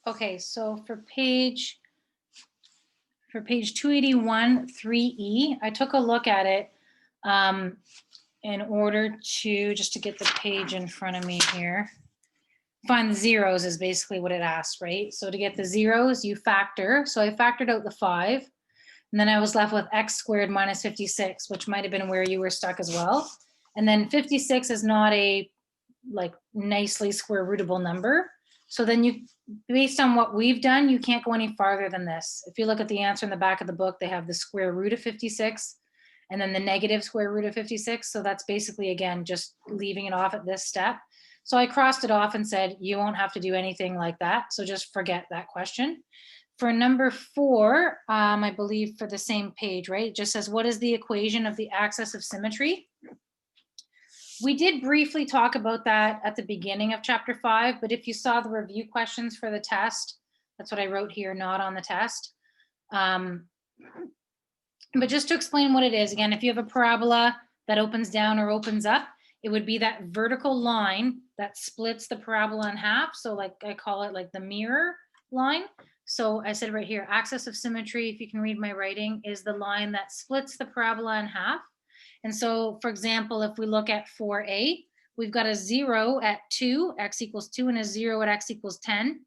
Okay, so for page 281, 3E, I took a look at it in order to, just to get the page in front of me here. Find the zeros is basically what it asks, right? So to get the zeros, you factor. So I factored out the 5, and then I was left with x squared minus 56, which might have been where you were stuck as well. And then 56 is not a like nicely square rootable number. So then you, based on what we've done, you can't go any farther than this. If you look at the answer in the back of the book, they have the square root of 56 and then the negative square root of 56. So that's basically, again, just leaving it off at this step. So I crossed it off and said, you won't have to do anything like that. So just forget that question. For number 4, I believe for the same page, right? It just says, what is the equation of the axis of symmetry? We did briefly talk about that at the beginning of chapter 5, but if you saw the review questions for the test, that's what I wrote here, not on the test. But just to explain what it is, again, if you have a parabola that opens down or opens up, it would be that vertical line that splits the parabola in half. So like I call it like the mirror line. So I said right here, axis of symmetry, if you can read my writing, is the line that splits the parabola in half. And so, for example, if we look at 4a, we've got a 0 at 2, x equals 2, and a 0 at x equals 10.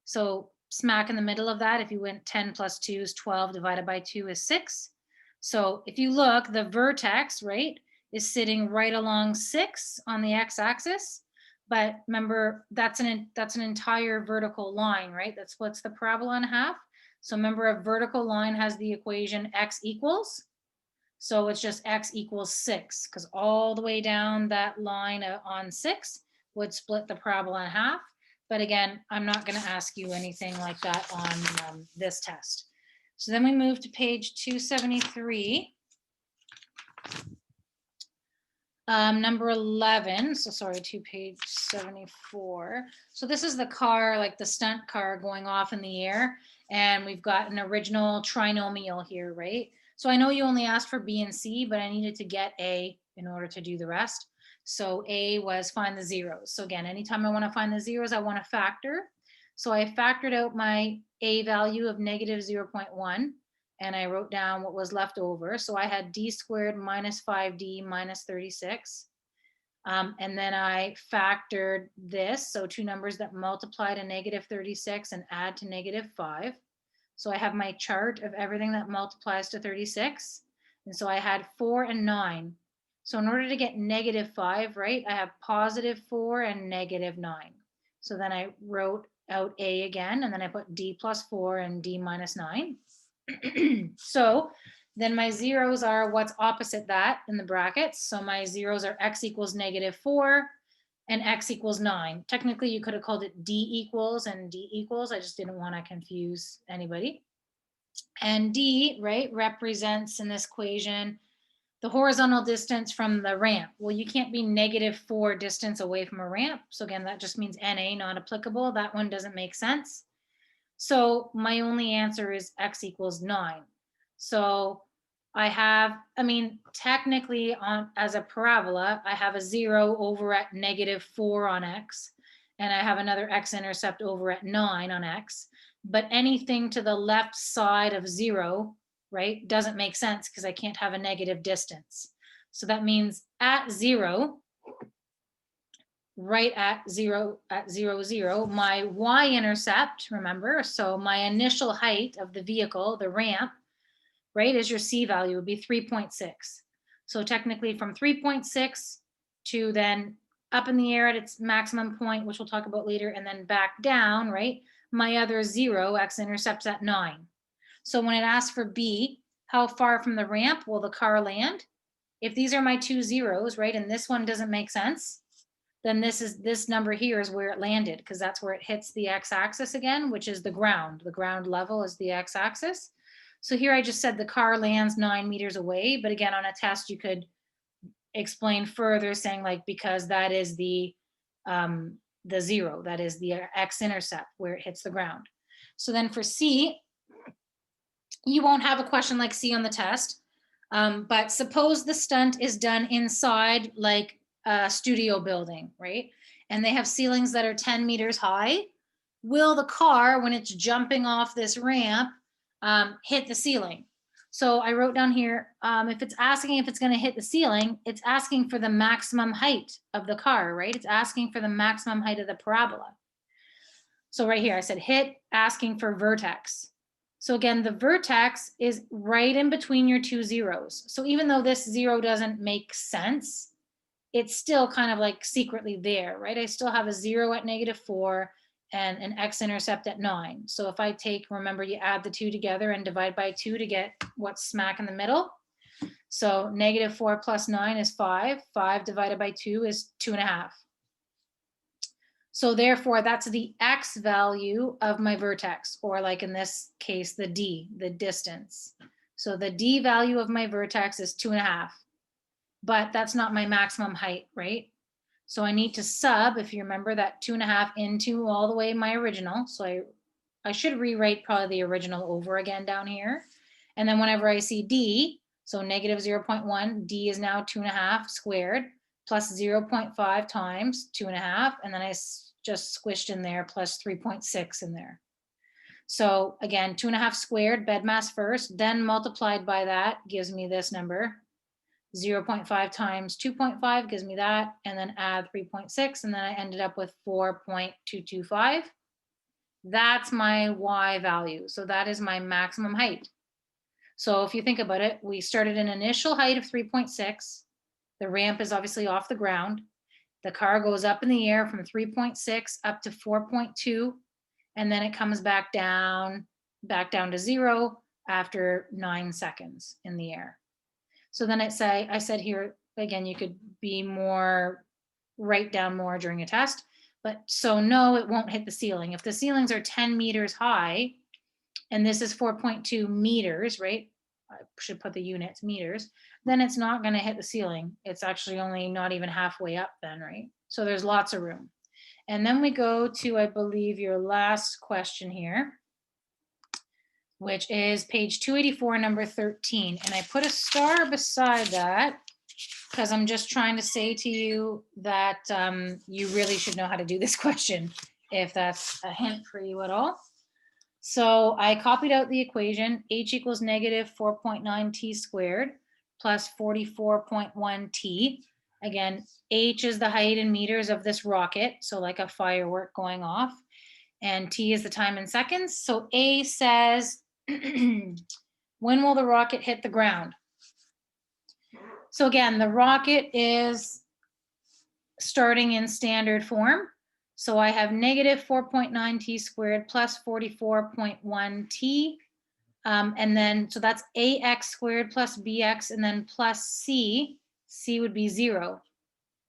So smack in the middle of that, if you went 10 plus 2 is 12, divided by 2 is 6. So if you look, the vertex, right, is sitting right along 6 on the x-axis. But remember, that's an entire vertical line, right? That splits the parabola in half. So remember, a vertical line has the equation x equals. So it's just x equals 6, because all the way down that line on 6 would split the parabola in half. But again, I'm not going to ask you anything like that on this test. So then we move to page 273. Number 11, so sorry, to page 74. So this is the car, like the stunt car going off in the air. And we've got an original trinomial here, right? So I know you only asked for B and C, but I needed to get A in order to do the rest. So A was find the zeros. So again, anytime I want to find the zeros, I want to factor. So I factored out my A value of negative 0.1. And I wrote down what was left over. So I had d squared minus 5d minus 36. And then I factored this. So two numbers that multiply to negative 36 and add to negative 5. So I have my chart of everything that multiplies to 36. And so I had 4 and 9. So in order to get negative 5, right, I have positive 4 and negative 9. So then I wrote out A again, and then I put d plus 4 and d minus 9. So then my zeros are what's opposite that in the brackets. So my zeros are x equals negative 4 and x equals 9. Technically, you could have called it d equals and d equals. I just didn't want to confuse anybody. And d, right, represents in this equation the horizontal distance from the ramp. Well, you can't be negative 4 distance away from a ramp. So again, that just means NA, not applicable. That one doesn't make sense. So my only answer is x equals 9. So technically as a parabola, I have a 0 over at negative 4 on x, and I have another x-intercept over at 9 on x. But anything to the left side of 0, right, doesn't make sense because I can't have a negative distance. So that means at 0, right at 0, 0, my y-intercept, remember, so my initial height of the vehicle, the ramp, right, is your C value, would be 3.6. So technically from 3.6 to then up in the air at its maximum point, which we'll talk about later, and then back down, right, my other 0, x-intercept's at 9. So when it asks for B, how far from the ramp will the car land? If these are my two zeros, right, and this one doesn't make sense, then this number here is where it landed, because that's where it hits the x-axis again, which is the ground. The ground level is the x-axis. So here I just said the car lands 9 meters away, but again, on a test, you could explain further saying like, because that is the 0, that is the x-intercept where it hits the ground. So then for C, you won't have a question like C on the test, but suppose the stunt is done inside like a studio building, right? And they have ceilings that are 10 meters high. will the car, when it's jumping off this ramp, hit the ceiling? So I wrote down here, if it's asking if it's going to hit the ceiling, it's asking for the maximum height of the car, right? It's asking for the maximum height of the parabola. So right here, I said hit, asking for vertex. So again, the vertex is right in between your two zeros. So even though this zero doesn't make sense, it's still kind of like secretly there, right? I still have a 0 at -4 and an x-intercept at 9. So if I take, remember, you add the two together and divide by 2 to get what's smack in the middle. So -4 plus 9 is 5. 5 divided by 2 is 2.5. So therefore, that's the x value of my vertex, or like in this case, the d, the distance. So the d value of my vertex is 2.5. But that's not my maximum height, right? So I need to sub, if you remember, that 2.5 into all the way my original. So I should rewrite probably the original over again down here. And then whenever I see d, so -0.1, d is now 2.5 squared plus 0.5 times 2.5. And then I just squished in there plus 3.6 in there. So again, 2.5 squared, bed mass first, then multiplied by that gives me this number. 0.5 times 2.5 gives me that, and then add 3.6, and then I ended up with 4.225. That's my y value. So that is my maximum height. So if you think about it, we started an initial height of 3.6. The ramp is obviously off the ground. The car goes up in the air from 3.6 up to 4.2, and then it comes back down to 0 after 9 seconds in the air. So then I said here, again, you could be more, write down more during a test, but so no, it won't hit the ceiling. If the ceilings are 10 meters high, and this is 4.2 meters, right? I should put the units, meters, then it's not gonna hit the ceiling. It's actually only not even halfway up then, right? So there's lots of room. And then we go to, I believe, your last question here, which is page 284, number 13. And I put a star beside that because I'm just trying to say to you that you really should know how to do this question, if that's a hint for you at all. So I copied out the equation, h equals -4.9 t squared plus 44.1 t. Again, h is the height in meters of this rocket, so like a firework going off, and t is the time in seconds. So A says, when will the rocket hit the ground? So again, the rocket is starting in standard form. So I have -4.9 t squared plus 44.1 t. And then, so that's ax squared plus bx, and then plus c. C would be 0.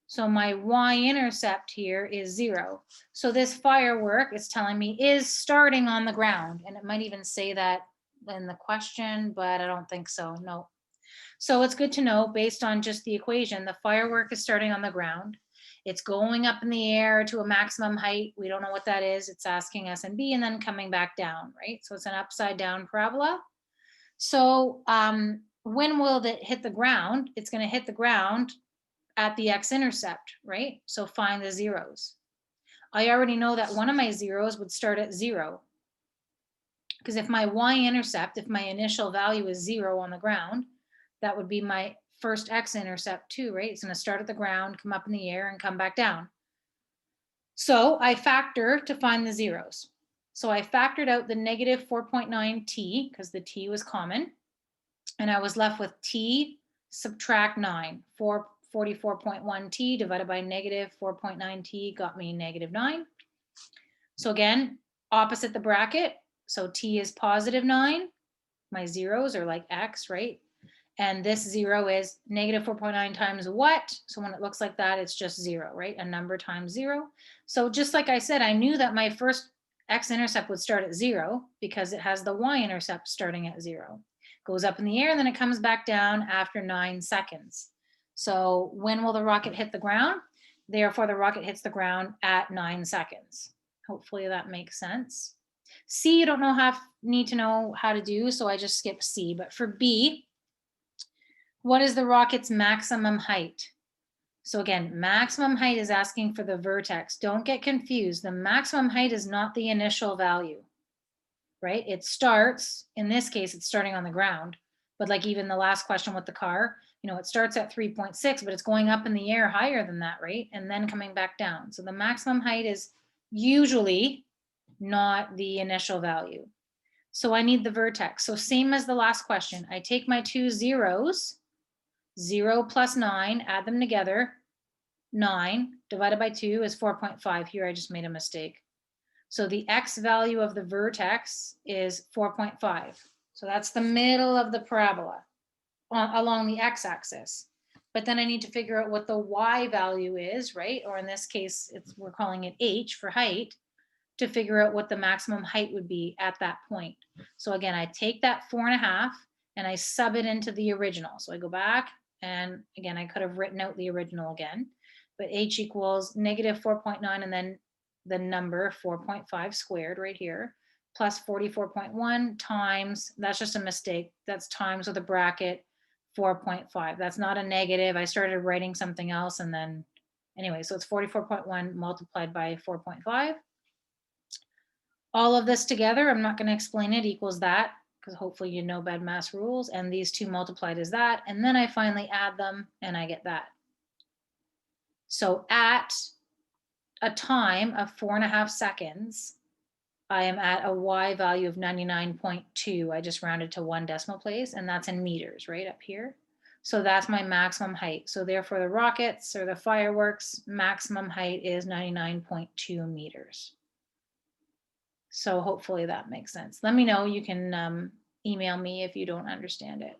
So my y-intercept here is 0. So this firework is telling me is starting on the ground. And it might even say that in the question, but I don't think so, no. So it's good to know, based on just the equation, the firework is starting on the ground. It's going up in the air to a maximum height. We don't know what that is. It's asking us in B and then coming back down, right? So it's an upside down parabola. So when will it hit the ground? It's going to hit the ground at the x-intercept, right? So find the zeros. I already know that one of my zeros would start at 0. Because if my y-intercept, if my initial value is 0 on the ground, that would be my first x-intercept too, right? It's going to start at the ground, come up in the air, and come back down. So I factor to find the zeros. So I factored out the -4.9 t, because the t was common, and I was left with t subtract 9. 44.1 t divided by -4.9 t got me -9. So again, opposite the bracket. So t is +9. My zeros are like x, right? And this 0 is -4.9 times what? So when it looks like that, it's just 0, right? A number times 0. So just like I said, I knew that my first x-intercept would start at 0 because it has the y-intercept starting at 0. Goes up in the air and then it comes back down after 9 seconds. So when will the rocket hit the ground? Therefore, the rocket hits the ground at 9 seconds. Hopefully that makes sense. C, you don't need to know how to do, so I just skip C. But for B, what is the rocket's maximum height? So again, maximum height is asking for the vertex. Don't get confused. The maximum height is not the initial value, right? It starts, in this case, it's starting on the ground. But like even the last question with the car, it starts at 3.6, but it's going up in the air higher than that, right? And then coming back down. So the maximum height is usually not the initial value. So I need the vertex. So same as the last question, I take my two zeros, 0 plus 9, add them together. 9 divided by 2 is 4.5. Here I just made a mistake. So the x value of the vertex is 4.5. So that's the middle of the parabola along the x-axis. But then I need to figure out what the y value is, right? Or in this case, we're calling it h for height, to figure out what the maximum height would be at that point. So again, I take that 4.5 and I sub it into the original. So I go back, and again, I could have written out the original again, but h equals negative 4.9 and then the number 4.5 squared right here, plus 44.1 times, that's just a mistake, that's times with a bracket, 4.5. That's not a negative. I started writing something else and then, anyway, so it's 44.1 multiplied by 4.5. All of this together, I'm not going to explain it, equals that, because hopefully you know bad math rules, and these two multiplied is that, and then I finally add them and I get that. So at a time of 4.5 seconds, I am at a y value of 99.2. I just rounded to 1 decimal place, and that's in meters right up here. So that's my maximum height. So therefore the rockets or the fireworks maximum height is 99.2 meters. So hopefully that makes sense. Let me know. You can email me if you don't understand it.